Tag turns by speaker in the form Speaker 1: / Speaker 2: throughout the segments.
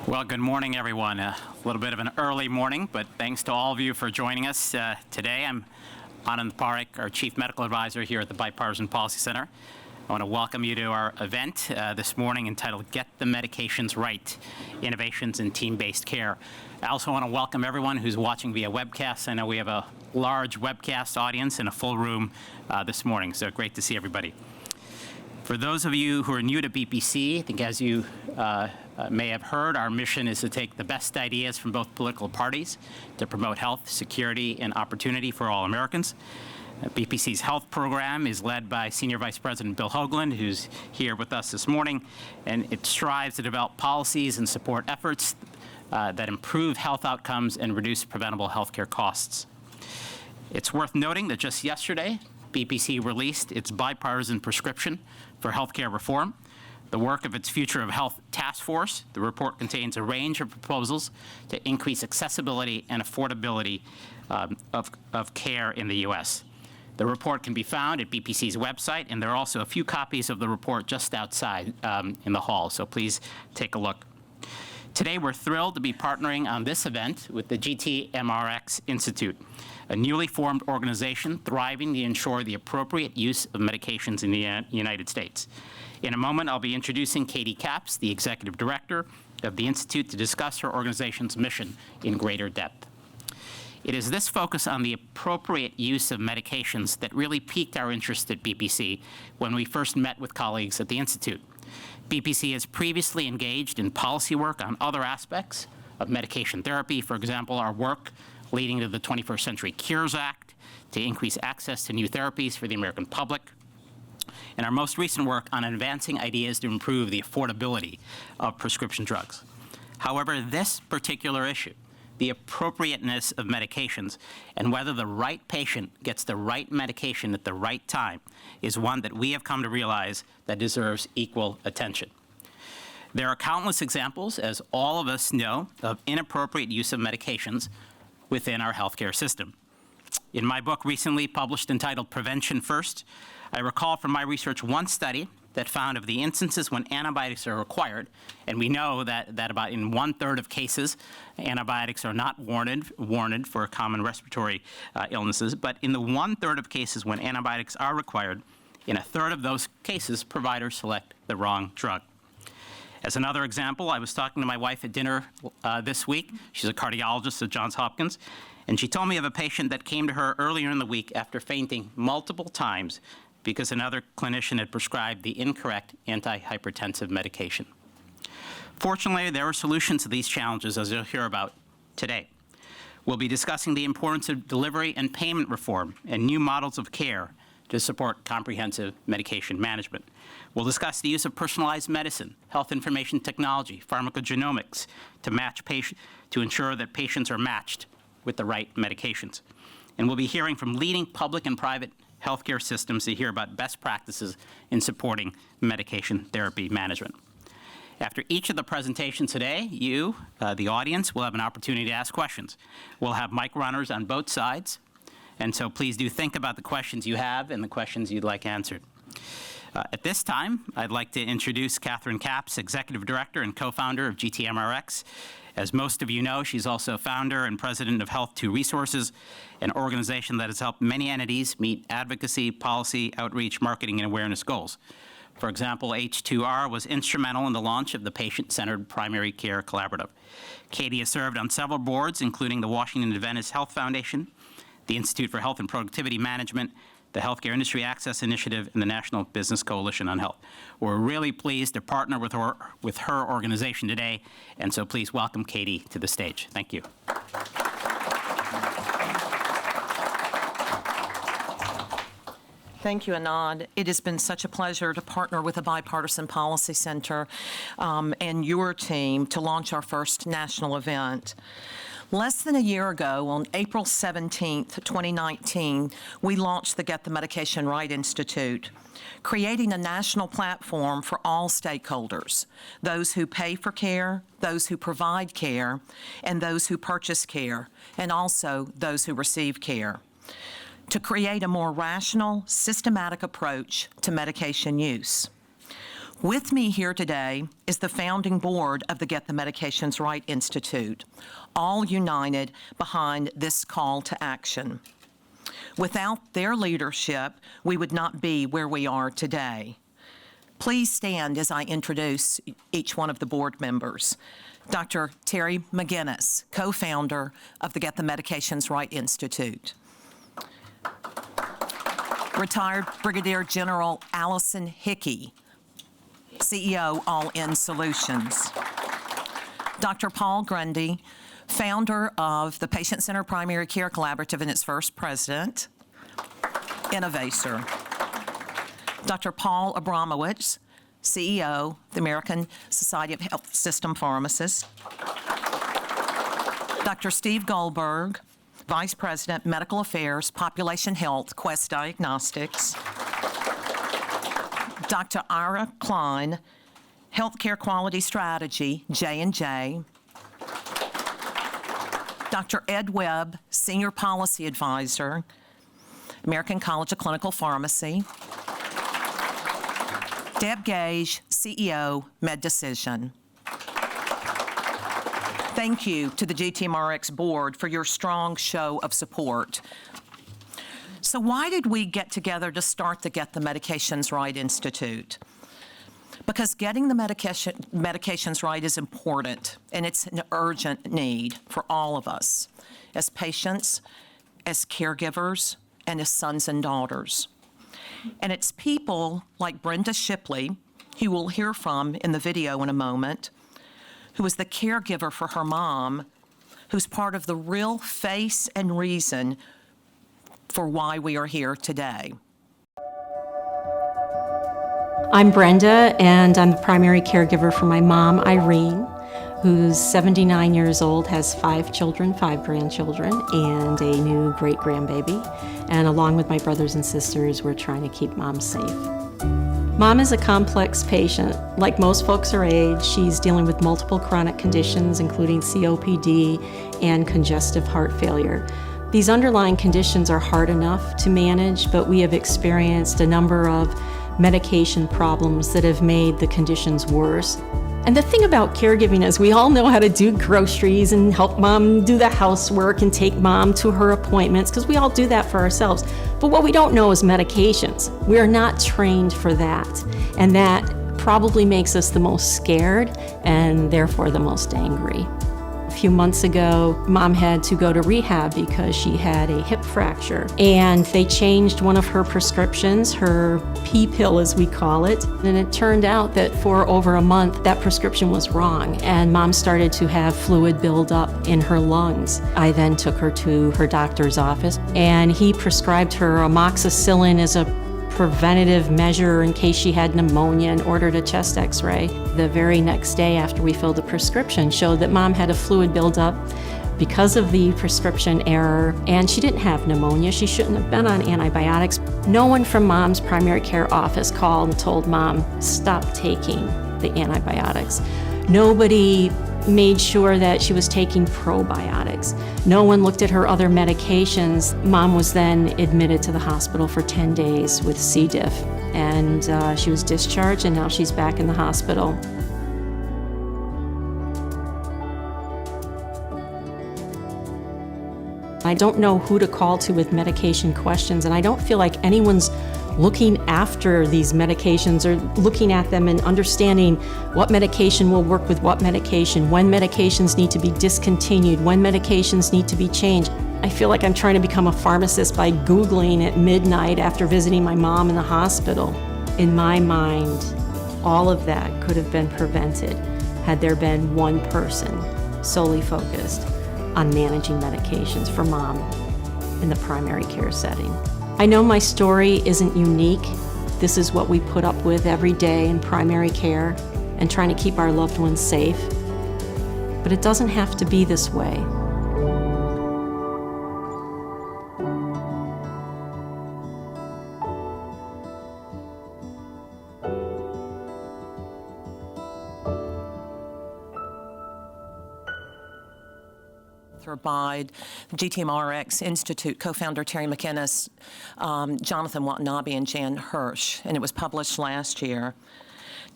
Speaker 1: Well, good morning, everyone. A little bit of an early morning, but thanks to all of you for joining us today. I'm Anand Parekh, our Chief Medical Advisor here at the Bipartisan Policy Center. I want to welcome you to our event this morning entitled Get the Medications Right, Innovations in Team-Based Care. I also want to welcome everyone who's watching via webcast. I know we have a large webcast audience in a full room this morning, so great to see everybody. For those of you who are new to BPC, I think as you may have heard, our mission is to take the best ideas from both political parties to promote health, security, and opportunity for all Americans. BPC's health program is led by Senior Vice President Bill Hoagland, who's here with us this morning, and it strives to develop policies and support efforts that improve health outcomes and reduce preventable health care costs. It's worth noting that just yesterday, BPC released its bipartisan prescription for healthcare reform, the work of its Future of Health Task Force. The report contains a range of proposals to increase accessibility and affordability of care in the U.S. The report can be found at BPC's website, and there are also a few copies of the report just outside in the hall, so please take a look. Today, we're thrilled to be partnering on this event with the GTMRX Institute, a newly formed organization thriving to ensure the appropriate use of medications in the United States. In a moment, I'll be introducing Katie Capps, the Executive Director of the Institute, to discuss her organization's mission in greater depth. It is this focus on the appropriate use of medications that really piqued our interest at BPC when we first met with colleagues at the Institute. BPC has previously engaged in policy work on other aspects of medication therapy, for example, our work leading to the 21st Century Cures Act to increase access to new therapies for the American public, and our most recent work on advancing ideas to improve the affordability of prescription drugs. However, this particular issue, the appropriateness of medications and whether the right patient gets the right medication at the right time, is one that we have come to realize that deserves equal attention. There are countless examples, as all of us know, of inappropriate use of medications within our healthcare system. In my book recently published entitled Prevention First, I recall from my research one study that found of the instances when antibiotics are required, and we know that about in 1/3 of cases, antibiotics are not warranted for common respiratory illnesses, but in the 1/3 of cases when antibiotics are required, in 1/3 of those cases, providers select the wrong drug. As another example, I was talking to my wife at dinner this week. She's a cardiologist at Johns Hopkins, and she told me of a patient that came to her earlier in the week after fainting multiple times because another clinician had prescribed the incorrect antihypertensive medication. Fortunately, there are solutions to these challenges, as you'll hear about today. We'll be discussing the importance of delivery and payment reform and new models of care to support comprehensive medication management. We'll discuss the use of personalized medicine, health information technology, pharmacogenomics to ensure that patients are matched with the right medications. And we'll be hearing from leading public and private healthcare systems to hear about best practices in supporting medication therapy management. After each of the presentations today, you, the audience, will have an opportunity to ask questions. We'll have mic runners on both sides, and so please do think about the questions you have and the questions you'd like answered. At this time, I'd like to introduce Catherine Capps, Executive Director and co-founder of GTMRX. As most of you know, she's also founder and president of Health 2 Resources, an organization that has helped many entities meet advocacy, policy, outreach, marketing, and awareness goals. For example, H2R was instrumental in the launch of the Patient-Centered Primary Care Collaborative. Katie has served on several boards, including the Washington Adventist Health Foundation, the Institute for Health and Productivity Management, the Healthcare Industry Access Initiative, and the National Business Coalition on Health. We're really pleased to partner with her organization today, and so please welcome Katie to the stage. Thank you.
Speaker 2: Thank you, Anand. It has been such a pleasure to partner with the Bipartisan Policy Center and your team to launch our first national event. Less than a year ago, on April 17th, 2019, we launched the Get the Medication Right Institute, creating a national platform for all stakeholders, those who pay for care, those who provide care, and those who purchase care, and also those who receive care, to create a more rational, systematic approach to medication use. With me here today is the founding board of the Get the Medications Right Institute, all united behind this call to action. Without their leadership, we would not be where we are today. Please stand as I introduce each one of the board members. Dr. Terry McGinnis, co-founder of the Get the Medications Right Institute. Retired Brigadier General Allison Hickey, CEO, All In Solutions. Dr. Paul Grundy, founder of the Patient Centered Primary Care Collaborative and its first president, innovator. Dr. Paul Abramowitz, CEO, the American Society of Health System Pharmacists. Dr. Steve Goldberg, Vice President, Medical Affairs, Population Health, Quest Diagnostics. Dr. Ira Klein, Healthcare Quality Strategy, J&J. Dr. Ed Webb, Senior Policy Advisor, American College of Clinical Pharmacy. Deb Gage, CEO, MedDecision. Thank you to the GTMRX board for your strong show of support. So why did we get together to start the Get the Medications Right Institute? Because getting the medications right is important, and it's an urgent need for all of us, as patients, as caregivers, and as sons and daughters. And it's people like Brenda Shipley, who we'll hear from in the video in a moment, who is the caregiver for her mom, who's part of the real face and reason for why we are here today.
Speaker 3: I'm Brenda, and I'm the primary caregiver for my mom, Irene, who's 79 years old, has 5 children, 5 grandchildren, and a new great-grandbaby. And along with my brothers and sisters, we're trying to keep Mom safe. Mom is a complex patient. Like most folks her age, she's dealing with multiple chronic conditions, including COPD and congestive heart failure. These underlying conditions are hard enough to manage, but we have experienced a number of medication problems that have made the conditions worse. And the thing about caregiving is we all know how to do groceries and help Mom do the housework and take Mom to her appointments, because we all do that for ourselves. But what we don't know is medications. We are not trained for that. And that probably makes us the most scared and therefore the most angry. A few months ago, Mom had to go to rehab because she had a hip fracture, and they changed one of her prescriptions, her P pill as we call it, and it turned out that for over a month that prescription was wrong, and Mom started to have fluid build up in her lungs. I then took her to her doctor's office, and he prescribed her amoxicillin as a preventative measure in case she had pneumonia, and ordered a chest x-ray. The very next day after we filled the prescription showed that Mom had a fluid buildup because of the prescription error, and she didn't have pneumonia. She shouldn't have been on antibiotics. No one from Mom's primary care office called and told Mom, stop taking the antibiotics. Nobody made sure that she was taking probiotics. No one looked at her other medications. Mom was then admitted to the hospital for 10 days with C. diff, and she was discharged, and now she's back in the hospital. I don't know who to call to with medication questions, and I don't feel like anyone's looking after these medications or looking at them and understanding what medication will work with what medication, when medications need to be discontinued, when medications need to be changed. I feel like I'm trying to become a pharmacist by Googling at midnight after visiting my mom in the hospital. In my mind, all of that could have been prevented had there been one person solely focused on managing medications for Mom in the primary care setting. I know my story isn't unique. This is what we put up with every day in primary care and trying to keep our loved ones safe. But it doesn't have to be this way.
Speaker 2: By GTMRX Institute co-founder Terry McGinnis, Jonathan Watanabe, and Jan Hirsch, and it was published last year.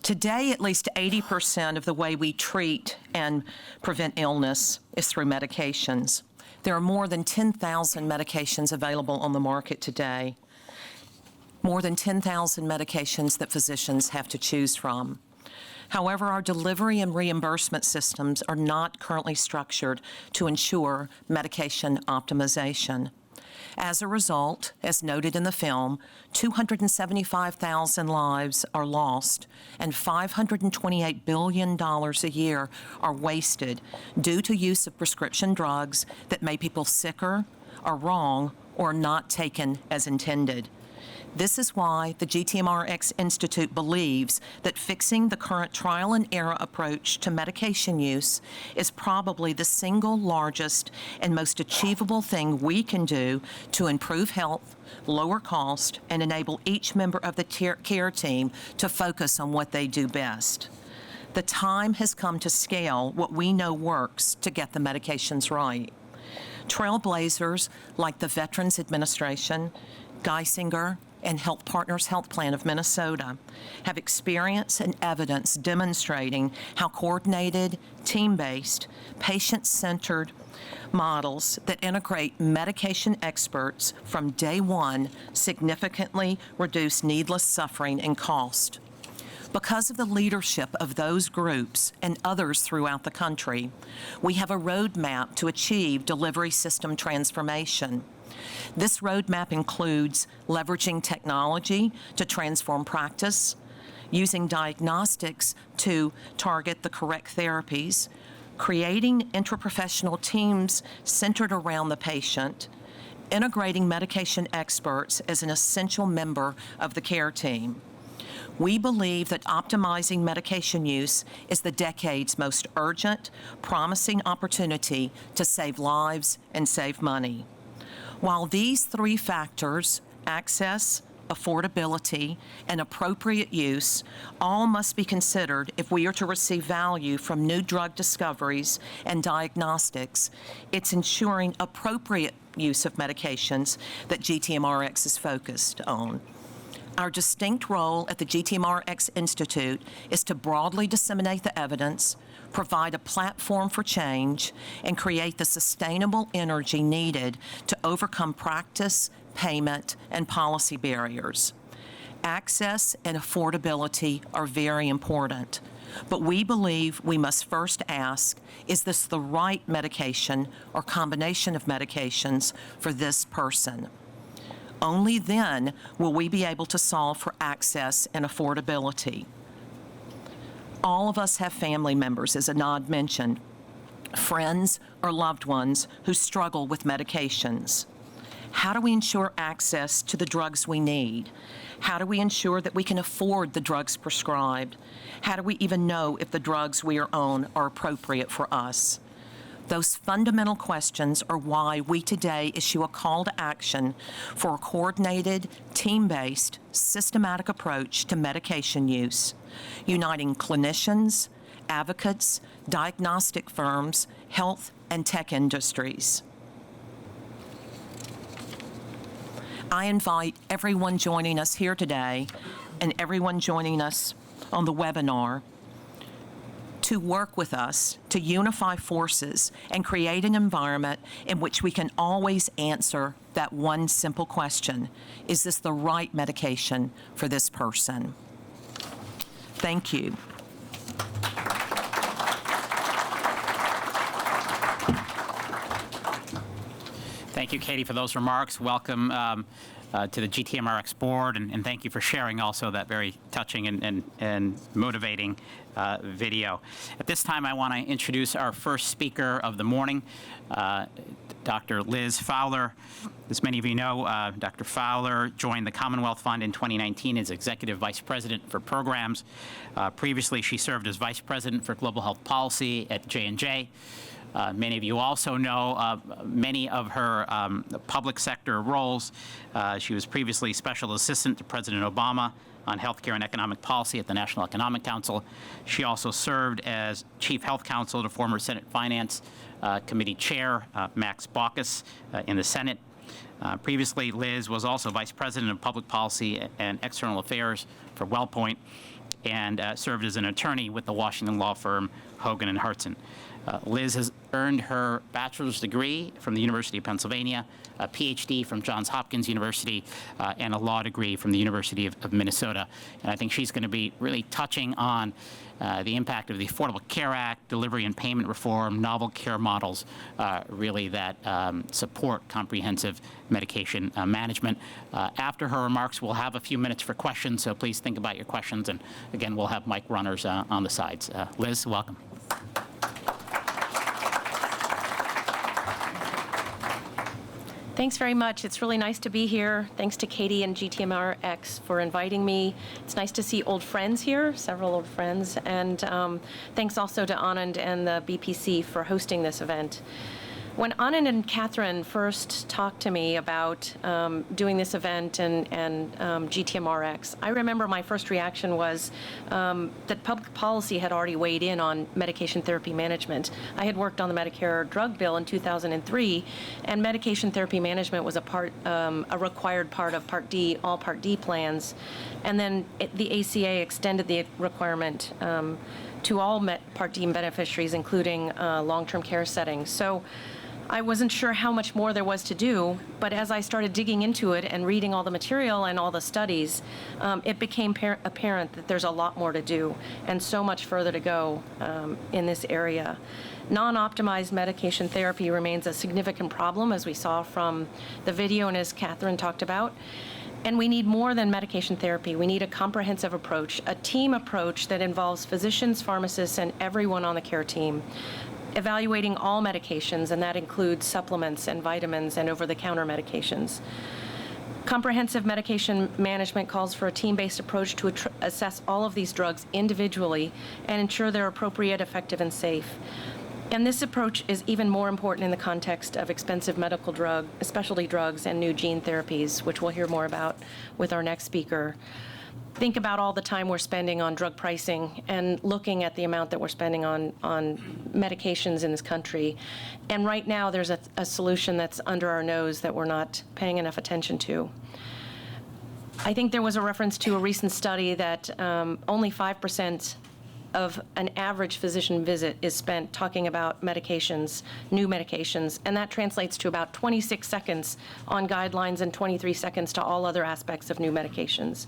Speaker 2: Today, at least 80% of the way we treat and prevent illness is through medications. There are more than 10,000 medications available on the market today, more than 10,000 medications that physicians have to choose from. However, our delivery and reimbursement systems are not currently structured to ensure medication optimization. As a result, as noted in the film, 275,000 lives are lost and $528 billion a year are wasted due to use of prescription drugs that make people sicker, are wrong, or not taken as intended. This is why the GTMRX Institute believes that fixing the current trial and error approach to medication use is probably the single largest and most achievable thing we can do to improve health, lower cost, and enable each member of the care team to focus on what they do best. The time has come to scale what we know works to get the medications right. Trailblazers like the Veterans Administration, Geisinger, and Health Partners Health Plan of Minnesota have experience and evidence demonstrating how coordinated, team-based, patient-centered models that integrate medication experts from day one significantly reduce needless suffering and cost. Because of the leadership of those groups and others throughout the country, we have a roadmap to achieve delivery system transformation. This roadmap includes leveraging technology to transform practice, using diagnostics to target the correct therapies, creating interprofessional teams centered around the patient, integrating medication experts as an essential member of the care team. We believe that optimizing medication use is the decade's most urgent, promising opportunity to save lives and save money. While these three factors, access, affordability, and appropriate use, all must be considered if we are to receive value from new drug discoveries and diagnostics, it's ensuring appropriate use of medications that GTMRX is focused on. Our distinct role at the GTMRX Institute is to broadly disseminate the evidence, provide a platform for change, and create the sustainable energy needed to overcome practice, payment, and policy barriers. Access and affordability are very important, but we believe we must first ask, is this the right medication or combination of medications for this person? Only then will we be able to solve for access and affordability. All of us have family members, as Anand mentioned, friends or loved ones who struggle with medications. How do we ensure access to the drugs we need? How do we ensure that we can afford the drugs prescribed? How do we even know if the drugs we are on are appropriate for us? Those fundamental questions are why we today issue a call to action for a coordinated, team-based, systematic approach to medication use, uniting clinicians, advocates, diagnostic firms, health and tech industries. I invite everyone joining us here today and everyone joining us on the webinar to work with us to unify forces and create an environment in which we can always answer that one simple question: is this the right medication for this person? Thank you.
Speaker 1: Thank you, Katie, for those remarks. Welcome to the GTMRX board, and thank you for sharing also that very touching and motivating video. At this time, I want to introduce our first speaker of the morning, Dr. Liz Fowler. As many of you know, Dr. Fowler joined the Commonwealth Fund in 2019 as Executive Vice President for Programs. Previously, she served as Vice President for Global Health Policy at J&J. Many of you also know many of her public sector roles. She was previously Special Assistant to President Obama on Healthcare and Economic Policy at the National Economic Council. She also served as Chief Health Counsel to former Senate Finance Committee Chair Max Baucus in the Senate. Previously, Liz was also Vice President of Public Policy and External Affairs for WellPoint. and served as an attorney with the Washington law firm Hogan and Hartson. Liz has earned her bachelor's degree from the University of Pennsylvania, a PhD from Johns Hopkins University, and a law degree from the University of Minnesota. And I think she's going to be really touching on the impact of the Affordable Care Act, delivery and payment reform, novel care models, really that support comprehensive medication management. After her remarks, we'll have a few minutes for questions, so please think about your questions. And again, we'll have mic runners on the sides. Liz, welcome.
Speaker 4: Thanks very much. It's really nice to be here. Thanks to Katie and GTMRX for inviting me. It's nice to see old friends here, several old friends, and thanks also to Anand and the BPC for hosting this event. When Anand and Catherine first talked to me about doing this event and GTMRX, I remember my first reaction was that public policy had already weighed in on medication therapy management. I had worked on the Medicare drug bill in 2003, and medication therapy management was a required part of Part D, all Part D plans. And then the ACA extended the requirement to all Part D beneficiaries, including long-term care settings. So I wasn't sure how much more there was to do, but as I started digging into it and reading all the material and all the studies, it became apparent that there's a lot more to do and so much further to go in this area. Non-optimized medication therapy remains a significant problem, as we saw from the video and as Catherine talked about. And we need more than medication therapy. We need a comprehensive approach, a team approach that involves physicians, pharmacists, and everyone on the care team, evaluating all medications, and that includes supplements and vitamins and over-the-counter medications. Comprehensive medication management calls for a team-based approach to assess all of these drugs individually and ensure they're appropriate, effective, and safe. And this approach is even more important in the context of expensive medical specialty drugs, and new gene therapies, which we'll hear more about with our next speaker. Think about all the time we're spending on drug pricing and looking at the amount that we're spending on medications in this country. And right now, there's a solution that's under our nose that we're not paying enough attention to. I think there was a reference to a recent study that only 5% of an average physician visit is spent talking about medications, new medications, and that translates to about 26 seconds on guidelines and 23 seconds to all other aspects of new medications.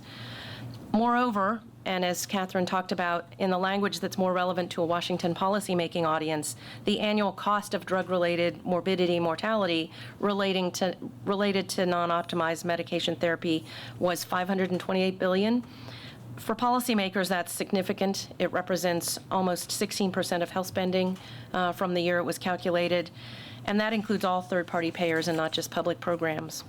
Speaker 4: Moreover, and as Catherine talked about, in the language that's more relevant to a Washington policymaking audience, the annual cost of drug-related morbidity, mortality related to non-optimized medication therapy was $528 billion. For policymakers, that's significant. It represents almost 16% of health spending from the year it was calculated, and that includes all third-party payers and not just public programs.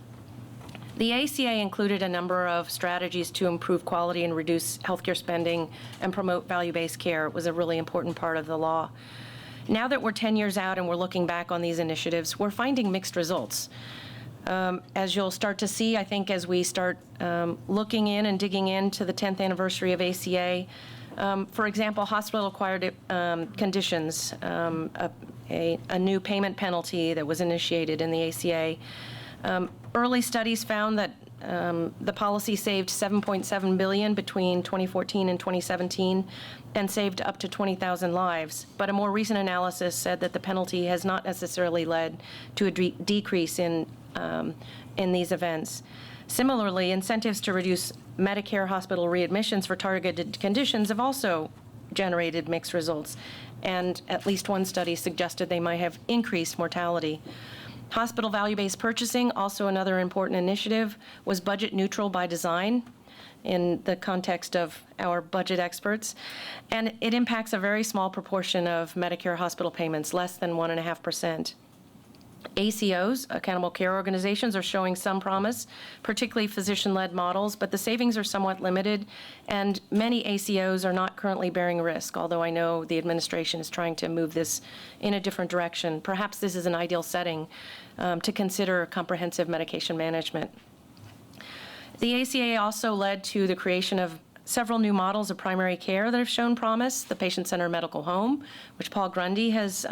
Speaker 4: The ACA included a number of strategies to improve quality and reduce healthcare spending and promote value-based care. It was a really important part of the law. Now that we're 10 years out and we're looking back on these initiatives, we're finding mixed results. As you'll start to see, I think, as we start looking in and digging into the 10th anniversary of ACA, for example, hospital-acquired conditions, a new payment penalty that was initiated in the ACA. Early studies found that the policy saved $7.7 billion between 2014 and 2017 and saved up to 20,000 lives. But a more recent analysis said that the penalty has not necessarily led to a decrease in these events. Similarly, incentives to reduce Medicare hospital readmissions for targeted conditions have also generated mixed results, and at least one study suggested they might have increased mortality. Hospital value-based purchasing, also another important initiative, was budget neutral by design in the context of our budget experts, and it impacts a very small proportion of Medicare hospital payments, less than 1.5%. ACOs, accountable care organizations, are showing some promise, particularly physician-led models, but the savings are somewhat limited, and many ACOs are not currently bearing risk, although I know the administration is trying to move this in a different direction. Perhaps this is an ideal setting to consider comprehensive medication management. The ACA also led to the creation of several new models of primary care that have shown promise. The patient-centered medical home, which Paul Grundy has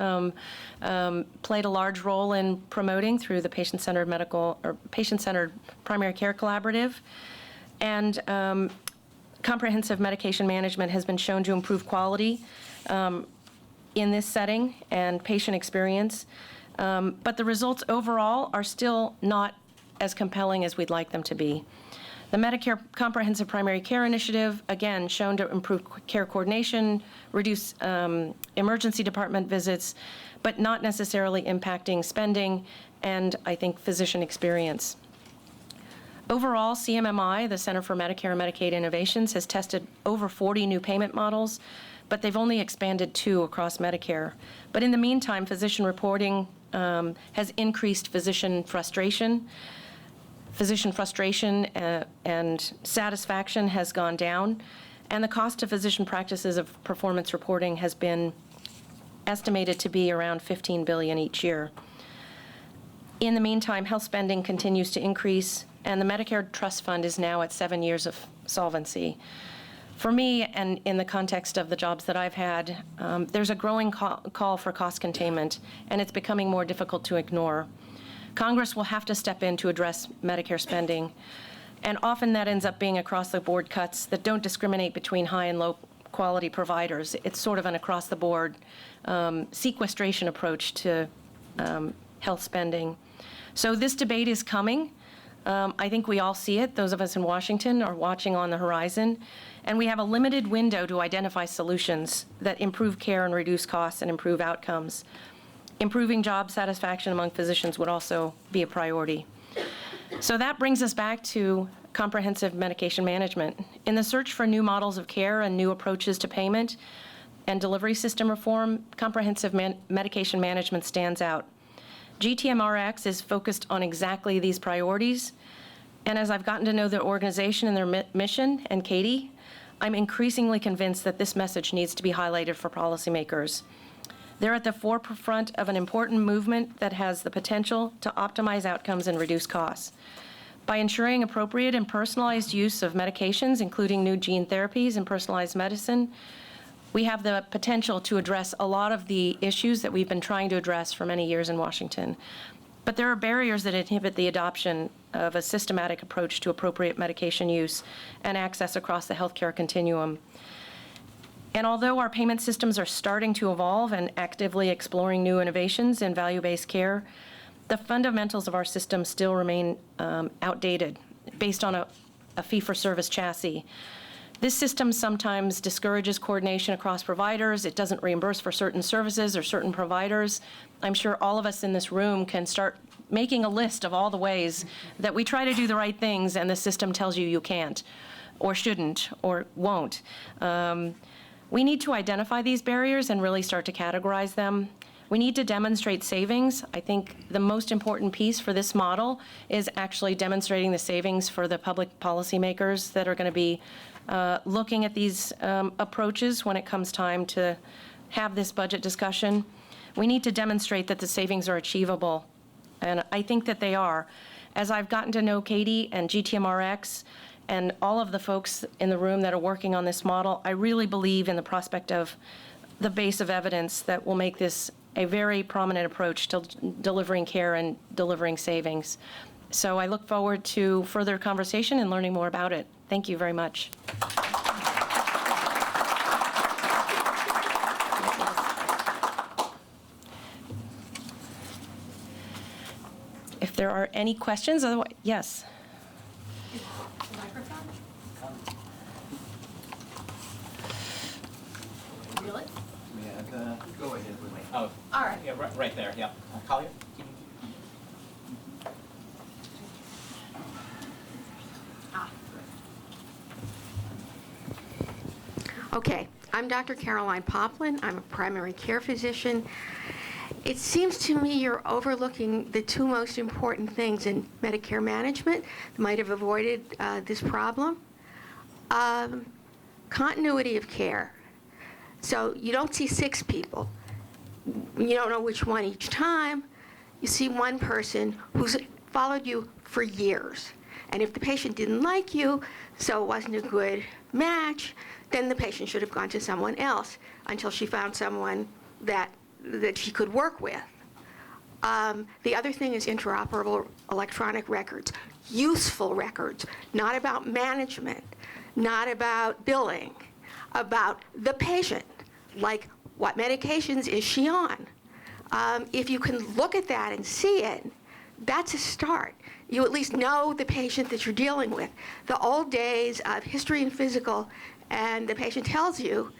Speaker 4: played a large role in promoting through the patient-centered primary care collaborative, and comprehensive medication management has been shown to improve quality in this setting and patient experience, but the results overall are still not as compelling as we'd like them to be. The Medicare Comprehensive Primary Care Initiative, again, shown to improve care coordination, reduce emergency department visits, but not necessarily impacting spending and, I think, physician experience. Overall, CMMI, the Center for Medicare and Medicaid Innovations, has tested over 40 new payment models, but they've only expanded 2 across Medicare. But in the meantime, physician reporting has increased physician frustration. Physician frustration and satisfaction has gone down, and the cost to physician practices of performance reporting has been estimated to be around $15 billion each year. In the meantime, health spending continues to increase, and the Medicare Trust Fund is now at 7 years of solvency. For me, and in the context of the jobs that I've had, there's a growing call for cost containment, and it's becoming more difficult to ignore. Congress will have to step in to address Medicare spending, and often that ends up being across-the-board cuts that don't discriminate between high and low-quality providers. It's sort of an across-the-board sequestration approach to health spending. So this debate is coming. I think we all see it. Those of us in Washington are watching on the horizon, and we have a limited window to identify solutions that improve care and reduce costs and improve outcomes. Improving job satisfaction among physicians would also be a priority. So that brings us back to comprehensive medication management. In the search for new models of care and new approaches to payment and delivery system reform, comprehensive medication management stands out. GTMRX is focused on exactly these priorities, and as I've gotten to know the organization and their mission, and Katie, I'm increasingly convinced that this message needs to be highlighted for policymakers. They're at the forefront of an important movement that has the potential to optimize outcomes and reduce costs. By ensuring appropriate and personalized use of medications, including new gene therapies and personalized medicine, we have the potential to address a lot of the issues that we've been trying to address for many years in Washington. But there are barriers that inhibit the adoption of a systematic approach to appropriate medication use and access across the healthcare continuum. And although our payment systems are starting to evolve and actively exploring new innovations in value-based care, the fundamentals of our system still remain outdated, based on a fee-for-service chassis. This system sometimes discourages coordination across providers. It doesn't reimburse for certain services or certain providers. I'm sure all of us in this room can start making a list of all the ways that we try to do the right things and the system tells you can't, or shouldn't, or won't. We need to identify these barriers and really start to categorize them. We need to demonstrate savings. I think the most important piece for this model is actually demonstrating the savings for the public policymakers that are going to be looking at these approaches when it comes time to have this budget discussion. We need to demonstrate that the savings are achievable, and I think that they are. As I've gotten to know Katie and GTMRX, and all of the folks in the room that are working on this model, I really believe in the prospect of the base of evidence that will make this a very prominent approach to delivering care and delivering savings. So I look forward to further conversation and learning more about it. Thank you very much. If there are any questions, otherwise, yes.
Speaker 5: Really?
Speaker 1: Yeah,
Speaker 5: Go ahead with me.
Speaker 1: oh,
Speaker 5: All right.
Speaker 1: yeah, right there, yeah. Collier?
Speaker 6: Okay, I'm Dr. Caroline Poplin. I'm a primary care physician. It seems to me you're overlooking the 2 most important things in Medicare management that might have avoided this problem. Continuity of care. So you don't see 6 people. You don't know which one each time. You see one person who's followed you for years. And if the patient didn't like you, so it wasn't a good match, then the patient should have gone to someone else until she found someone that she could work with. The other thing is interoperable electronic records, useful records, not about management. not about billing, about the patient, like what medications is she on? If you can look at that and see it, that's a start. You at least know the patient that you're dealing with. The old days of history and physical, and the patient tells you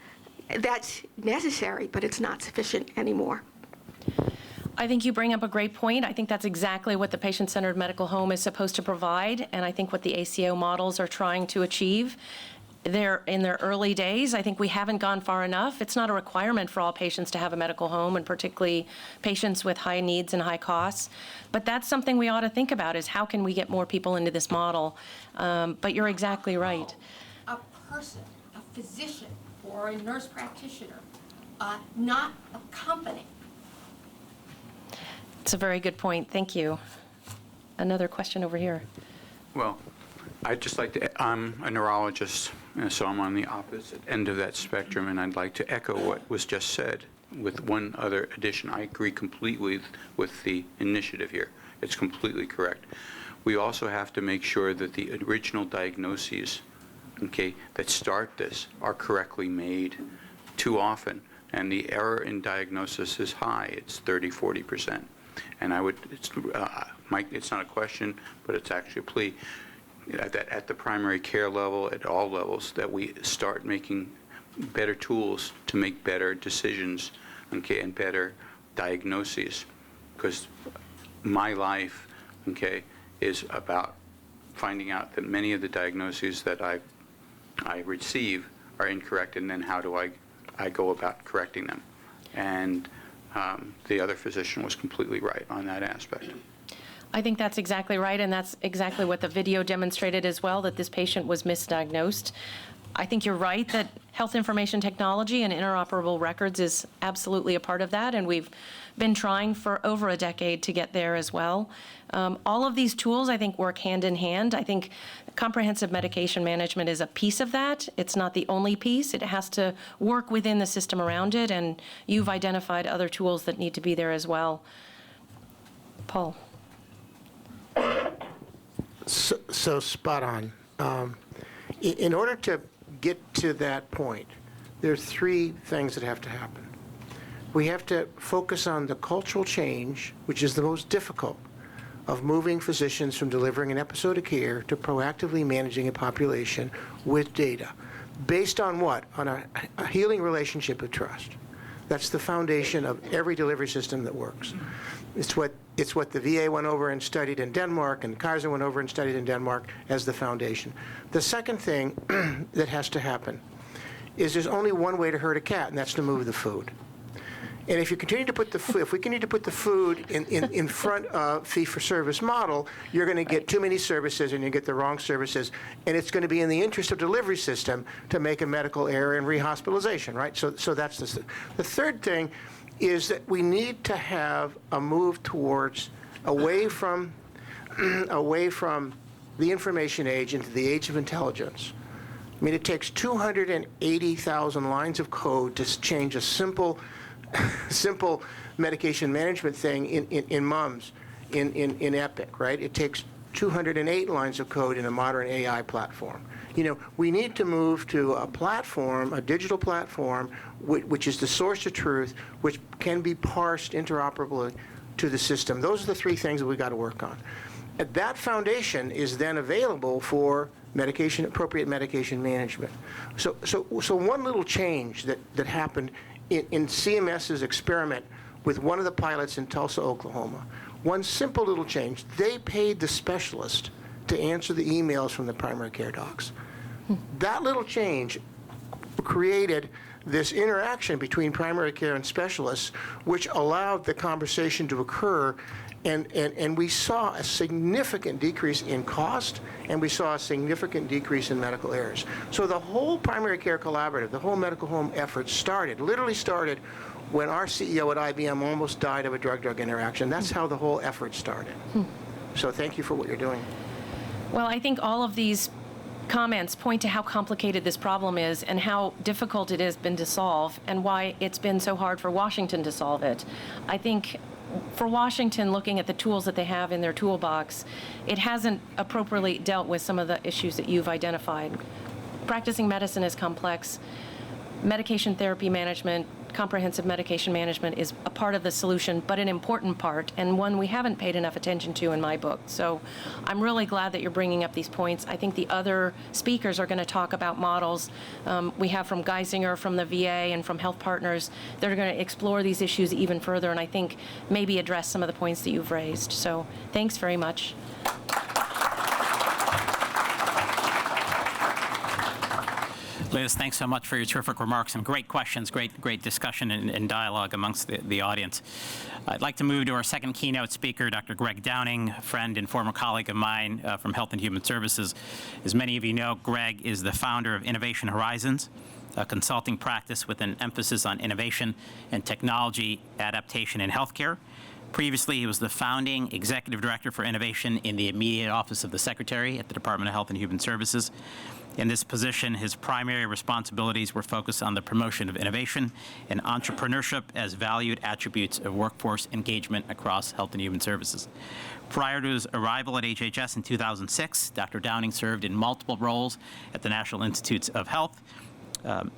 Speaker 6: that's necessary, but it's not sufficient anymore.
Speaker 4: I think you bring up a great point. I think that's exactly what the patient-centered medical home is supposed to provide, and I think what the ACO models are trying to achieve. They're in their early days. I think we haven't gone far enough. It's not a requirement for all patients to have a medical home, and particularly patients with high needs and high costs. But that's something we ought to think about, is how can we get more people into this model? But you're exactly right.
Speaker 5: A person, a physician, or a nurse practitioner, not a company.
Speaker 4: It's a very good point. Thank you. Another question over here.
Speaker 7: Well, I'd just like to, I'm a neurologist, so I'm on the opposite end of that spectrum, and I'd like to echo what was just said with one other addition. I agree completely with the initiative here. It's completely correct. We also have to make sure that the original diagnoses, okay, that start this are correctly made. Too often, and the error in diagnosis is high. It's 30–40%. And I would, Mike, it's not a question, but it's actually a plea. At the primary care level, at all levels, that we start making better tools to make better decisions, okay, and better diagnoses. Because my life, okay, is about finding out that many of the diagnoses that I receive are incorrect, and then how do I go about correcting them. And the other physician was completely right on that aspect.
Speaker 4: I think that's exactly right, and that's exactly what the video demonstrated as well, that this patient was misdiagnosed. I think you're right that health information technology and interoperable records is absolutely a part of that, and we've been trying for over a decade to get there as well. All of these tools, I think, work hand in hand. I think comprehensive medication management is a piece of that. It's not the only piece. It has to work within the system around it, and you've identified other tools that need to be there as well. Paul.
Speaker 8: So spot on. In order to get to that point, there's three things that have to happen. We have to focus on the cultural change, which is the most difficult, of moving physicians from delivering an episode of care to proactively managing a population with data. Based on what? On a healing relationship of trust. That's the foundation of every delivery system that works. It's what the VA went over and studied in Denmark, and Kaiser went over and studied in Denmark as the foundation. The second thing that has to happen is there's only one way to herd a cat, and that's to move the food. And if you continue to put the food, if we continue to put the food in front of fee-for-service model, you're going to get too many services, and you get the wrong services, and it's going to be in the interest of delivery system to make a medical error in rehospitalization, right? So that's the third thing is that we need to have a move towards away from the information age into the age of intelligence. I mean, it takes 280,000 lines of code to change a simple medication management thing in MUMS, in Epic, right? It takes 208 lines of code in a modern AI platform. You know, we need to move to a platform, a digital platform, which is the source of truth, which can be parsed interoperably to the system. Those are the three things that we've got to work on. And that foundation is then available for appropriate medication management. So one little change that happened in CMS's experiment with one of the pilots in Tulsa, Oklahoma, one simple little change, they paid the specialist to answer the emails from the primary care docs. That little change created this interaction between primary care and specialists, which allowed the conversation to occur, and we saw a significant decrease in cost, and we saw a significant decrease in medical errors. So the whole primary care collaborative, the whole medical home effort literally started when our CEO at IBM almost died of a drug-drug interaction. That's how the whole effort started. So thank you for what you're doing.
Speaker 4: Well, I think all of these comments point to how complicated this problem is and how difficult it has been to solve and why it's been so hard for Washington to solve it. I think for Washington, looking at the tools that they have in their toolbox, it hasn't appropriately dealt with some of the issues that you've identified. practicing medicine is complex. Medication therapy management, comprehensive medication management is a part of the solution, but an important part, and one we haven't paid enough attention to in my book. So I'm really glad that you're bringing up these points. I think the other speakers are going to talk about models we have from Geisinger, from the VA, and from Health Partners. They're going to explore these issues even further, and I think maybe address some of the points that you've raised. So thanks very much.
Speaker 1: Liz, thanks so much for your terrific remarks and great questions, great discussion and dialogue amongst the audience. I'd like to move to our second keynote speaker, Dr. Greg Downing, a friend and former colleague of mine from Health and Human Services. As many of you know, Greg is the founder of Innovation Horizons, a consulting practice with an emphasis on innovation and technology adaptation in healthcare. Previously, he was the founding executive director for innovation in the immediate office of the Secretary at the Department of Health and Human Services. In this position, his primary responsibilities were focused on the promotion of innovation and entrepreneurship as valued attributes of workforce engagement across health and human services. Prior to his arrival at HHS in 2006, Dr. Downing served in multiple roles at the National Institutes of Health.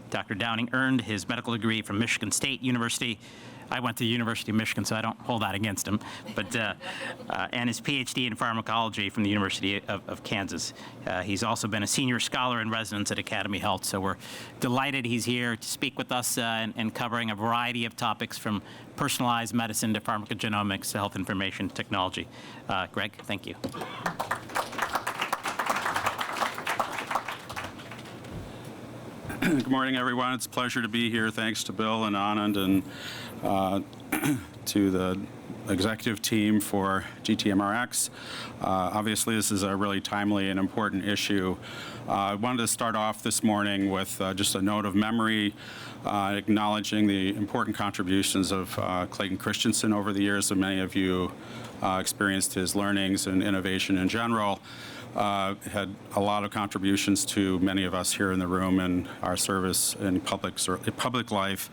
Speaker 1: Dr. Downing earned his medical degree from Michigan State University. I went to the University of Michigan, so I don't hold that against him. But and his PhD in pharmacology from the University of Kansas. He's also been a senior scholar in residence at Academy Health, so we're delighted he's here to speak with us and covering a variety of topics from personalized medicine to pharmacogenomics to health information technology. Greg, thank you.
Speaker 9: Good morning, everyone. It's a pleasure to be here. Thanks to Bill and Anand and to the executive team for GTMRX. Obviously, this is a really timely and important issue. I wanted to start off this morning with just a note of memory, acknowledging the important contributions of Clayton Christensen over the years. So many of you experienced his learnings and innovation in general. Had a lot of contributions to many of us here in the room and our service in public life.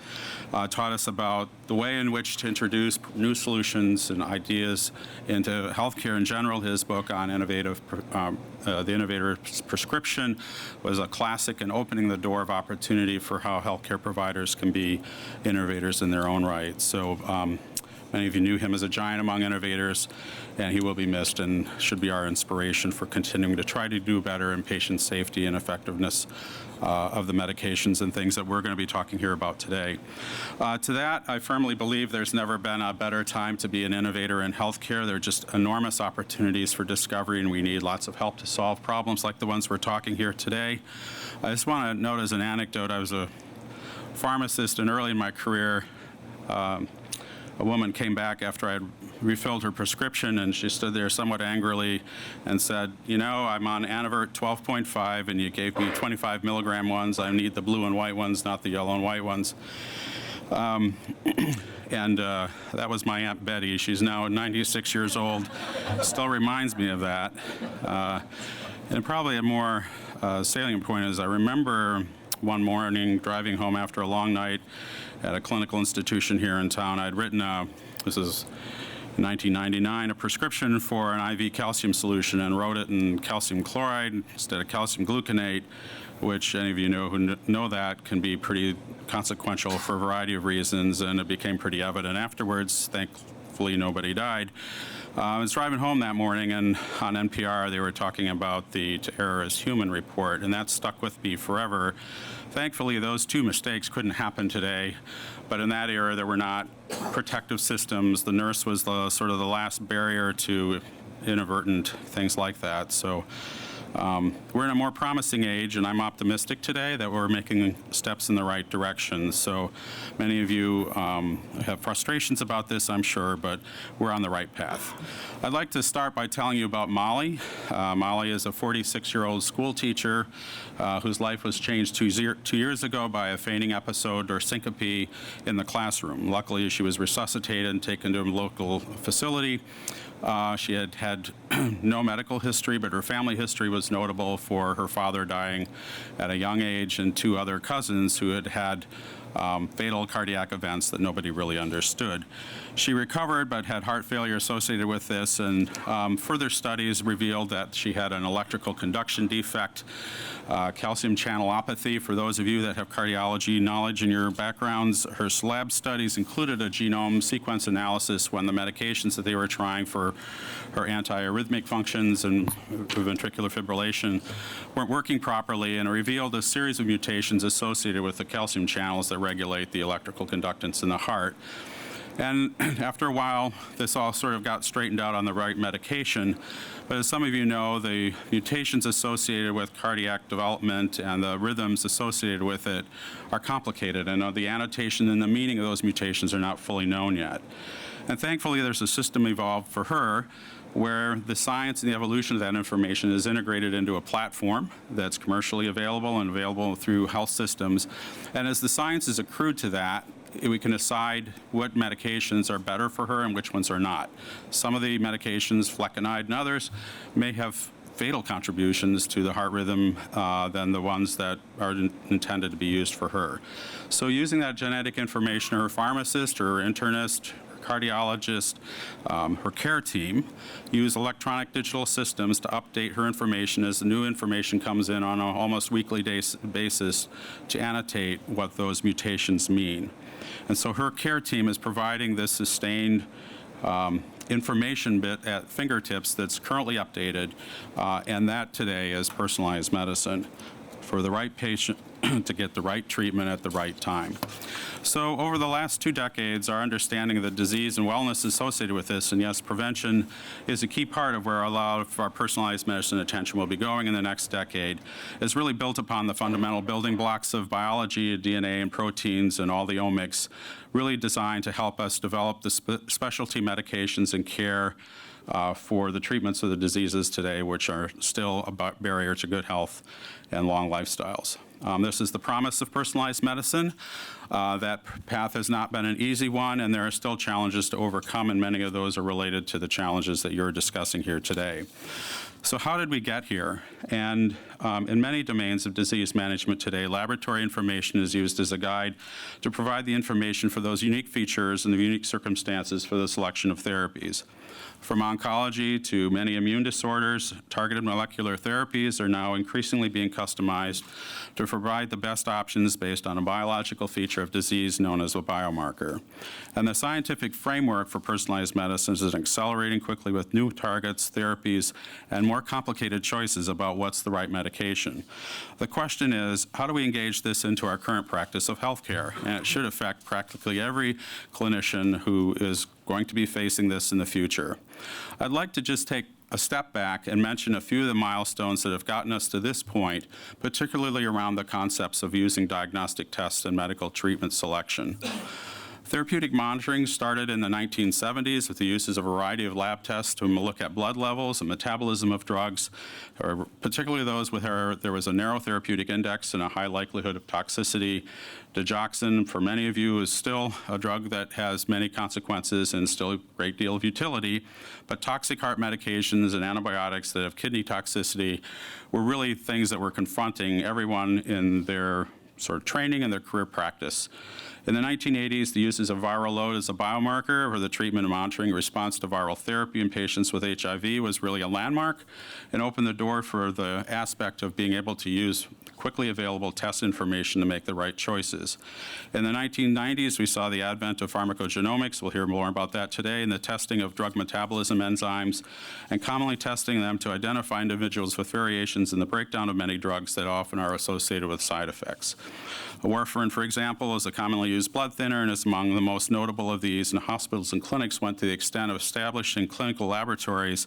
Speaker 9: Taught us about the way in which to introduce new solutions and ideas into healthcare in general. His book on The Innovator's Prescription was a classic in opening the door of opportunity for how healthcare providers can be innovators in their own right. So many of you knew him as a giant among innovators, and he will be missed and should be our inspiration for continuing to try to do better in patient safety and effectiveness of the medications and things that we're going to be talking here about today. To that, I firmly believe there's never been a better time to be an innovator in healthcare. There are just enormous opportunities for discovery, and we need lots of help to solve problems like the ones we're talking here today. I just want to note as an anecdote, I was a pharmacist, and early in my career, a woman came back after I had refilled her prescription, and she stood there somewhat angrily and said, you know, I'm on Anavert 12.5, and you gave me 25 milligram ones. I need the blue and white ones, not the yellow and white ones. And that was my Aunt Betty. She's now 96 years old. Still reminds me of that. And probably a more salient point is I remember one morning driving home after a long night at a clinical institution here in town. I'd written, this is 1999, a prescription for an IV calcium solution and wrote it in calcium chloride instead of calcium gluconate, which any of you know who know that can be pretty consequential for a variety of reasons, and it became pretty evident afterwards. Thankfully, nobody died. I was driving home that morning, and on NPR they were talking about the To Err Is Human report, and that stuck with me forever. Thankfully, those two mistakes couldn't happen today, but in that era there were not protective systems. The nurse was the sort of the last barrier to inadvertent things like that. So we're in a more promising age, and I'm optimistic today that we're making steps in the right direction. So many of you have frustrations about this, I'm sure, but we're on the right path. I'd like to start by telling you about Molly. Molly is a 46-year-old school teacher whose life was changed 2 years ago by a fainting episode or syncope in the classroom. Luckily, she was resuscitated and taken to a local facility. She had had no medical history, but her family history was notable for her father dying at a young age and two other cousins who had had fatal cardiac events that nobody really understood. She recovered but had heart failure associated with this, and further studies revealed that she had an electrical conduction defect, calcium channelopathy. For those of you that have cardiology knowledge in your backgrounds, her lab studies included a genome sequence analysis when the medications that they were trying for her antiarrhythmic functions and ventricular fibrillation weren't working properly, and it revealed a series of mutations associated with the calcium channels that regulate the electrical conductance in the heart. And after a while, this all sort of got straightened out on the right medication. But as some of you know, the mutations associated with cardiac development and the rhythms associated with it are complicated, and the annotation and the meaning of those mutations are not fully known yet. And thankfully, there's a system evolved for her where the science and the evolution of that information is integrated into a platform that's commercially available and available through health systems. And as the science is accrued to that, we can decide what medications are better for her and which ones are not. Some of the medications, flecainide and others, may have fatal contributions to the heart rhythm than the ones that are intended to be used for her. So using that genetic information, her pharmacist, her internist, cardiologist, her care team use electronic digital systems to update her information as the new information comes in on an almost weekly basis to annotate what those mutations mean. And so her care team is providing this sustained information bit at fingertips that's currently updated, and that today is personalized medicine for the right patient to get the right treatment at the right time. So over the last 2 decades, our understanding of the disease and wellness associated with this, and yes, prevention is a key part of where a lot of our personalized medicine attention will be going in the next decade, is really built upon the fundamental building blocks of biology, DNA, and proteins, and all the omics, really designed to help us develop the specialty medications and care for the treatments of the diseases today, which are still a barrier to good health and long lifestyles. This is the promise of personalized medicine. That path has not been an easy one, and there are still challenges to overcome, and many of those are related to the challenges that you're discussing here today. So how did we get here? And in many domains of disease management today, laboratory information is used as a guide to provide the information for those unique features and the unique circumstances for the selection of therapies. From oncology to many immune disorders, targeted molecular therapies are now increasingly being customized to provide the best options based on a biological feature of disease known as a biomarker. And the scientific framework for personalized medicine is accelerating quickly with new targets, therapies, and more complicated choices about what's the right medication. The question is, how do we engage this into our current practice of healthcare? And it should affect practically every clinician who is going to be facing this in the future. I'd like to just take a step back and mention a few of the milestones that have gotten us to this point, particularly around the concepts of using diagnostic tests in medical treatment selection. Therapeutic monitoring started in the 1970s with the uses of a variety of lab tests to look at blood levels and metabolism of drugs, or particularly those where there was a narrow therapeutic index and a high likelihood of toxicity. Digoxin, for many of you, is still a drug that has many consequences and still a great deal of utility, but toxic heart medications and antibiotics that have kidney toxicity were really things that were confronting everyone in their sort of training and their career practice. In the 1980s, the uses of viral load as a biomarker for the treatment and monitoring response to viral therapy in patients with HIV was really a landmark and opened the door for the aspect of being able to use quickly available test information to make the right choices. In the 1990s, we saw the advent of pharmacogenomics. We'll hear more about that today, and the testing of drug metabolism enzymes, and commonly testing them to identify individuals with variations in the breakdown of many drugs that often are associated with side effects. Warfarin, for example, is a commonly used blood thinner and is among the most notable of these, and hospitals and clinics went to the extent of establishing clinical laboratories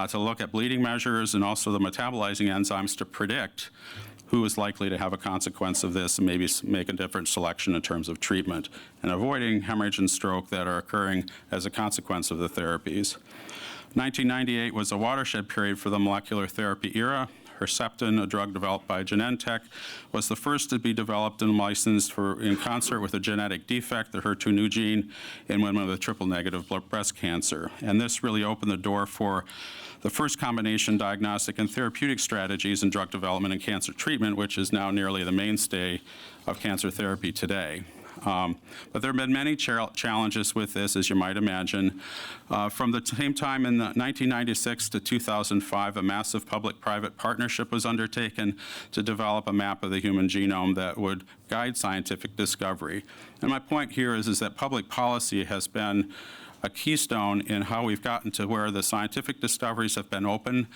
Speaker 9: to look at bleeding measures and also the metabolizing enzymes to predict who is likely to have a consequence of this and maybe make a different selection in terms of treatment and avoiding hemorrhage and stroke that are occurring as a consequence of the therapies. 1998 was a watershed period for the molecular therapy era. Herceptin, a drug developed by Genentech, was the first to be developed and licensed in concert with a genetic defect, the HER2 gene, in women with triple-negative breast cancer. And this really opened the door for the first combination diagnostic and therapeutic strategies in drug development and cancer treatment, which is now nearly the mainstay of cancer therapy today. But there have been many challenges with this, as you might imagine. From the same time in 1996 to 2005, a massive public-private partnership was undertaken to develop a map of the human genome that would guide scientific discovery. And my point here is that public policy has been a keystone in how we've gotten to where the scientific discoveries have been open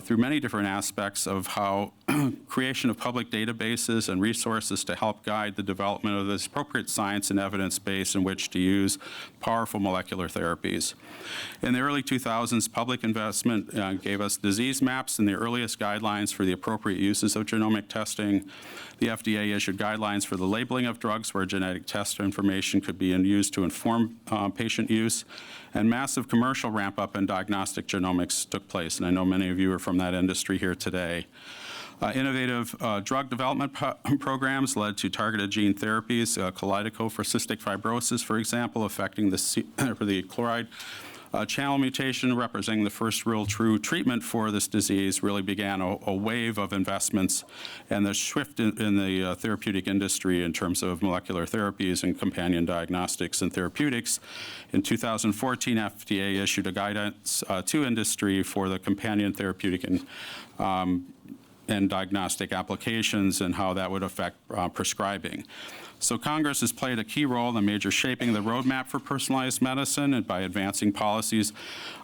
Speaker 9: through many different aspects of how creation of public databases and resources to help guide the development of this appropriate science and evidence base in which to use powerful molecular therapies. In the early 2000s, public investment gave us disease maps and the earliest guidelines for the appropriate uses of genomic testing. The FDA issued guidelines for the labeling of drugs where genetic test information could be used to inform patient use, and massive commercial ramp-up in diagnostic genomics took place, and I know many of you are from that industry here today. Innovative drug development programs led to targeted gene therapies, Kalydeco for cystic fibrosis, for example, affecting the chloride channel mutation, representing the first real true treatment for this disease, really began a wave of investments and the shift in the therapeutic industry in terms of molecular therapies and companion diagnostics and therapeutics. In 2014, FDA issued a guidance to industry for the companion therapeutic and diagnostic applications and how that would affect prescribing. So Congress has played a key role in major shaping the roadmap for personalized medicine and by advancing policies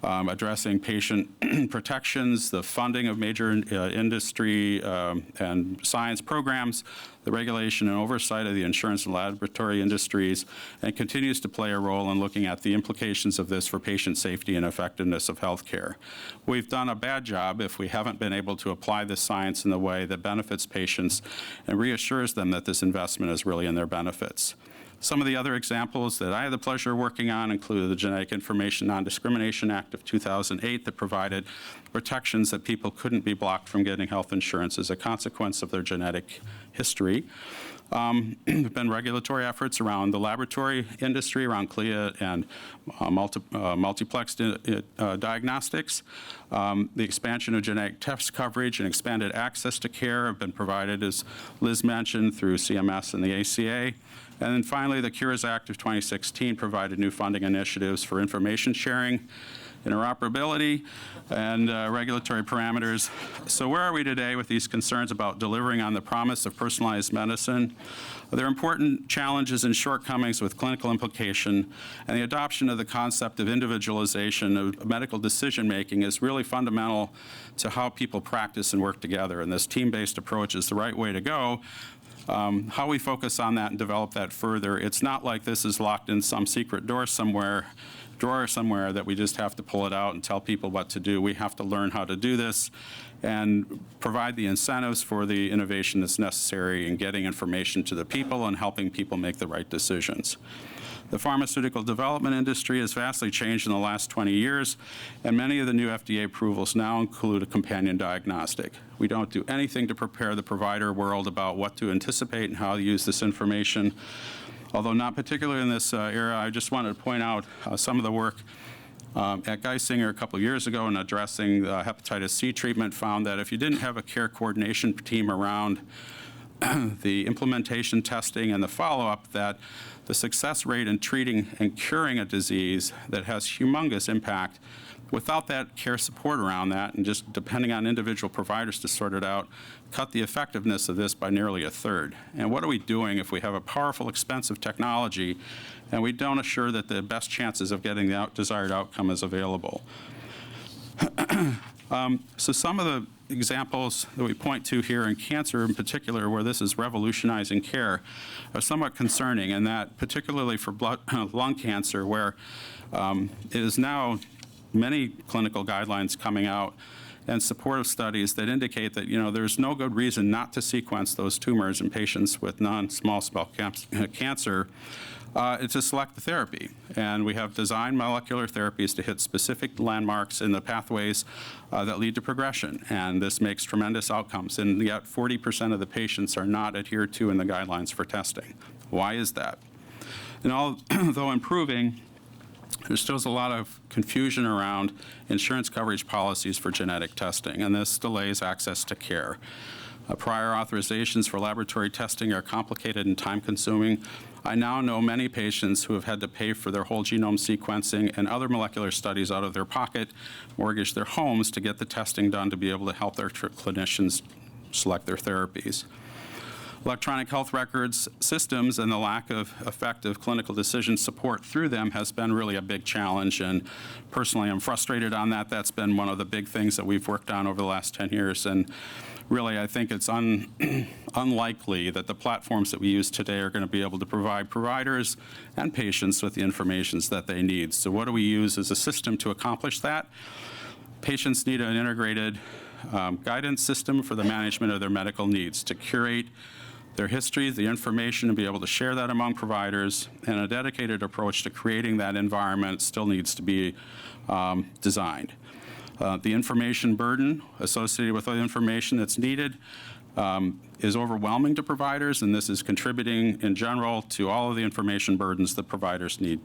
Speaker 9: addressing patient protections, the funding of major industry and science programs, the regulation and oversight of the insurance and laboratory industries, and continues to play a role in looking at the implications of this for patient safety and effectiveness of healthcare. We've done a bad job if we haven't been able to apply this science in the way that benefits patients and reassures them that this investment is really in their benefits. Some of the other examples that I had the pleasure of working on include the Genetic Information Non-Discrimination Act of 2008 that provided protections that people couldn't be blocked from getting health insurance as a consequence of their genetic history. There have been regulatory efforts around the laboratory industry, around CLIA and multiplex diagnostics. The expansion of genetic test coverage and expanded access to care have been provided, as Liz mentioned, through CMS and the ACA. And then finally, the Cures Act of 2016 provided new funding initiatives for information sharing, interoperability, and regulatory parameters. So where are we today with these concerns about delivering on the promise of personalized medicine? There are important challenges and shortcomings with clinical implication, and the adoption of the concept of individualization of medical decision-making is really fundamental to how people practice and work together, and this team-based approach is the right way to go. How we focus on that and develop that further, it's not like this is locked in some secret drawer somewhere that we just have to pull it out and tell people what to do. We have to learn how to do this and provide the incentives for the innovation that's necessary in getting information to the people and helping people make the right decisions. The pharmaceutical development industry has vastly changed in the last 20 years, and many of the new FDA approvals now include a companion diagnostic. We don't do anything to prepare the provider world about what to anticipate and how to use this information. Although not particularly in this era, I just wanted to point out some of the work at Geisinger a couple years ago in addressing hepatitis C treatment found that if you didn't have a care coordination team around the implementation, testing, and the follow-up, that the success rate in treating and curing a disease that has humongous impact, without that care support around that and just depending on individual providers to sort it out, cut the effectiveness of this by nearly a third. And what are we doing if we have a powerful, expensive technology and we don't assure that the best chances of getting the desired outcome is available? So some of the examples that we point to here in cancer in particular, where this is revolutionizing care, are somewhat concerning, and that particularly for lung cancer, where it is now many clinical guidelines coming out and supportive studies that indicate that, there's no good reason not to sequence those tumors in patients with non-small cell cancer to select the therapy. And we have designed molecular therapies to hit specific landmarks in the pathways that lead to progression. And this makes tremendous outcomes. And yet 40% of the patients are not adhered to in the guidelines for testing. Why is that? And although improving, there still is a lot of confusion around insurance coverage policies for genetic testing, and this delays access to care. Prior authorizations for laboratory testing are complicated and time-consuming. I now know many patients who have had to pay for their whole genome sequencing and other molecular studies out of their pocket, mortgage their homes to get the testing done to be able to help their clinicians select their therapies. Electronic health records systems and the lack of effective clinical decision support through them has been really a big challenge, and personally I'm frustrated on that. That's been one of the big things that we've worked on over the last 10 years, and really I think it's unlikely that the platforms that we use today are going to be able to provide providers and patients with the information that they need. So what do we use as a system to accomplish that? Patients need an integrated guidance system for the management of their medical needs to curate their history, the information, and be able to share that among providers, and a dedicated approach to creating that environment still needs to be designed. The information burden associated with the information that's needed is overwhelming to providers, and this is contributing in general to all of the information burdens that providers need.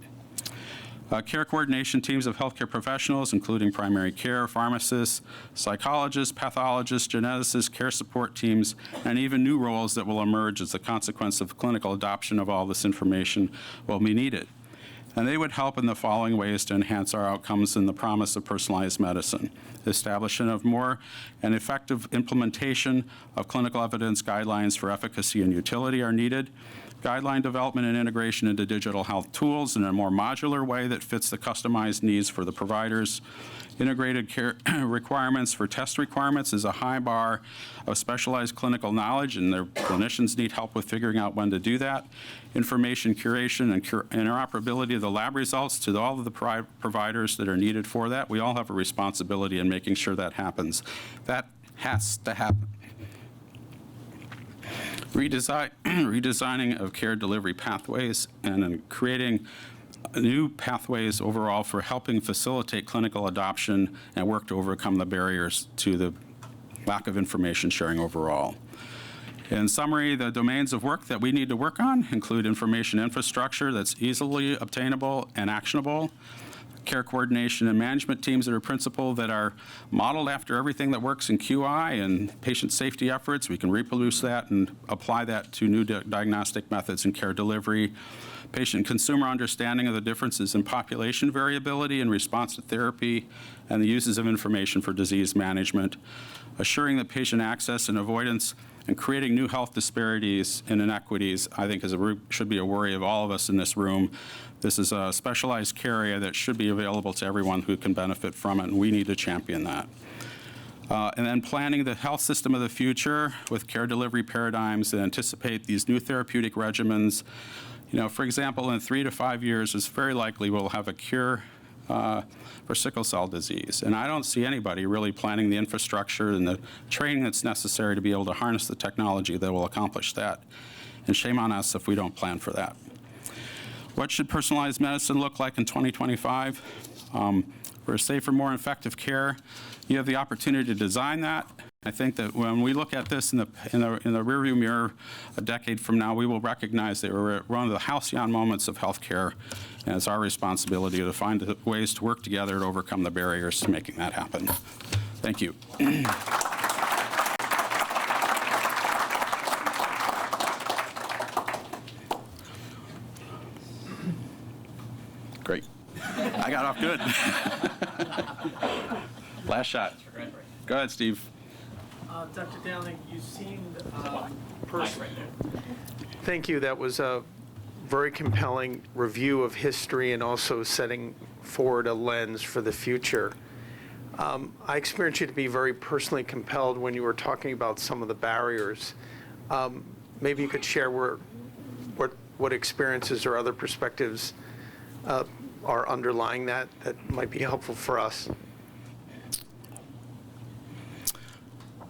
Speaker 9: Care coordination teams of healthcare professionals, including primary care, pharmacists, psychologists, pathologists, geneticists, care support teams, and even new roles that will emerge as a consequence of clinical adoption of all this information will be needed. And they would help in the following ways to enhance our outcomes and the promise of personalized medicine. Establishment of more and effective implementation of clinical evidence guidelines for efficacy and utility are needed. Guideline development and integration into digital health tools in a more modular way that fits the customized needs for the providers. Integrated care requirements for test requirements is a high bar of specialized clinical knowledge, and their clinicians need help with figuring out when to do that. Information curation and interoperability of the lab results to all of the providers that are needed for that. We all have a responsibility in making sure that happens. That has to happen. Redesigning of care delivery pathways and creating new pathways overall for helping facilitate clinical adoption and work to overcome the barriers to the lack of information sharing overall. In summary, the domains of work that we need to work on include information infrastructure that's easily obtainable and actionable, care coordination and management teams that are principled that are modeled after everything that works in QI and patient safety efforts. We can reproduce that and apply that to new diagnostic methods in care delivery. Patient consumer understanding of the differences in population variability in response to therapy and the uses of information for disease management. Assuring that patient access and avoidance and creating new health disparities and inequities, I think, should be a worry of all of us in this room. This is a specialized care area that should be available to everyone who can benefit from it, and we need to champion that. And then planning the health system of the future with care delivery paradigms that anticipate these new therapeutic regimens. For example, in 3 to 5 years, it's very likely we'll have a cure for sickle cell disease. And I don't see anybody really planning the infrastructure and the training that's necessary to be able to harness the technology that will accomplish that. And shame on us if we don't plan for that. What should personalized medicine look like in 2025? For a safer, more effective care, you have the opportunity to design that. I think that when we look at this in the rearview mirror a decade from now, we will recognize that we're at one of the halcyon moments of healthcare, and it's our responsibility to find ways to work together to overcome the barriers to making that happen. Thank you. Great. I got off good. Last shot. Go ahead, Steve.
Speaker 10: Dr. Dowling, you seemed Thank you. That was a very compelling review of history and also setting forward a lens for the future. I experienced you to be very personally compelled when you were talking about some of the barriers. Maybe you could share what experiences or other perspectives are underlying that might be helpful for us.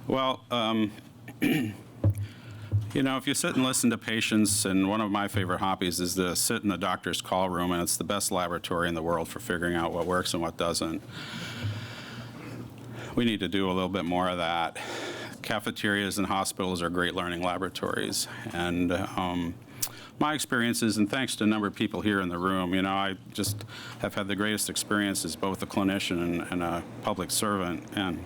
Speaker 9: Well, you know, if you sit and listen to patients, and one of my favorite hobbies is to sit in the doctor's call room, and it's the best laboratory in the world for figuring out what works and what doesn't. We need to do a little bit more of that. Cafeterias and hospitals are great learning laboratories. And my experiences, and thanks to a number of people here in the room, you know, I just have had the greatest experience as both a clinician and a public servant. And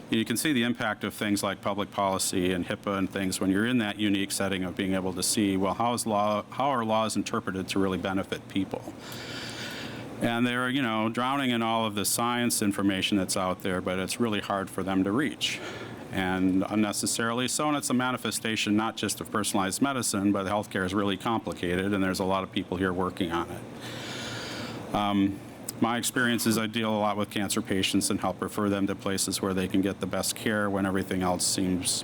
Speaker 9: you can see the impact of things like public policy and HIPAA and things when you're in that unique setting of being able to see, well, how are laws interpreted to really benefit people? And they're, you know, drowning in all of the science information that's out there, but it's really hard for them to reach, and unnecessarily so. And it's a manifestation not just of personalized medicine, but healthcare is really complicated, and there's a lot of people here working on it. My experience is I deal a lot with cancer patients and help refer them to places where they can get the best care when everything else seems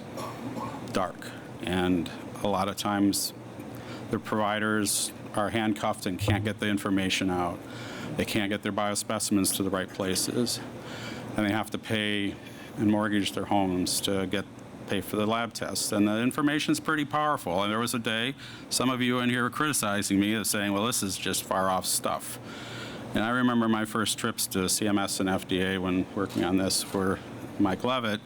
Speaker 9: dark. And a lot of times the providers are handcuffed and can't get the information out. They can't get their biospecimens to the right places. And they have to pay and mortgage their homes to pay for the lab tests. And the information's pretty powerful. And there was a day, some of you in here were criticizing me of saying, well, this is just far off stuff. And I remember my first trips to CMS and FDA when working on this for Mike Levitt.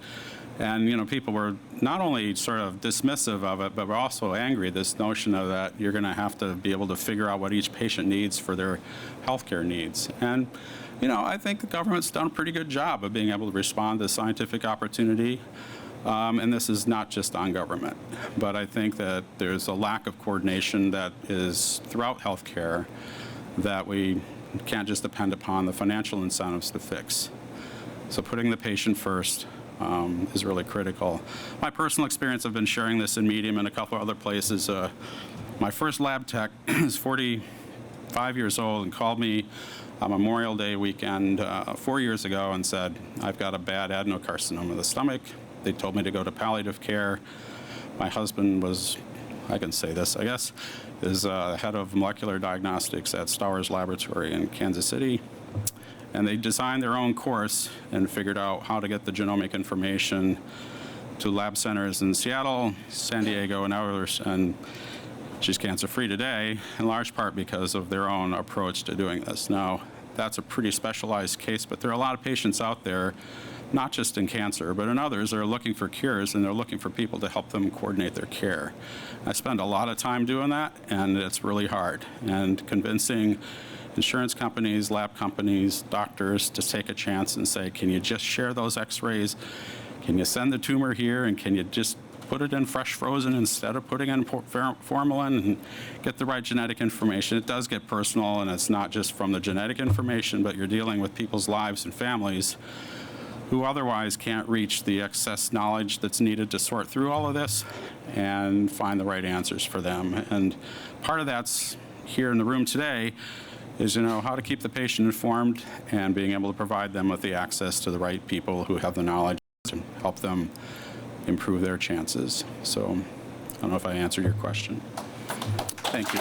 Speaker 9: And, you know, people were not only sort of dismissive of it, but were also angry, this notion of that you're going to have to be able to figure out what each patient needs for their healthcare needs. And, you know, I think the government's done a pretty good job of being able to respond to scientific opportunity. And this is not just on government. But I think that there's a lack of coordination that is throughout healthcare that we can't just depend upon the financial incentives to fix. So putting the patient first is really critical. My personal experience, I've been sharing this in Medium and a couple other places. My first lab tech is 45 years old and called me on Memorial Day weekend 4 years ago and said, I've got a bad adenocarcinoma of the stomach. They told me to go to palliative care. My husband was, I can say this, I guess, is head of molecular diagnostics at Stowers Laboratory in Kansas City. And they designed their own course and figured out how to get the genomic information to lab centers in Seattle, San Diego, and others. And she's cancer-free today, in large part because of their own approach to doing this. Now, that's a pretty specialized case, but there are a lot of patients out there, not just in cancer, but in others, that are looking for cures, and they're looking for people to help them coordinate their care. I spend a lot of time doing that, and it's really hard. And convincing insurance companies, lab companies, doctors to take a chance and say, can you just share those x-rays? Can you send the tumor here, and can you just put it in fresh frozen instead of putting in formalin, and get the right genetic information? It does get personal, and it's not just from the genetic information, but you're dealing with people's lives and families who otherwise can't reach the excess knowledge that's needed to sort through all of this and find the right answers for them. And part of that's here in the room today is, you know, how to keep the patient informed and being able to provide them with the access to the right people who have the knowledge to help them improve their chances. So I don't know if I answered your question. Thank you.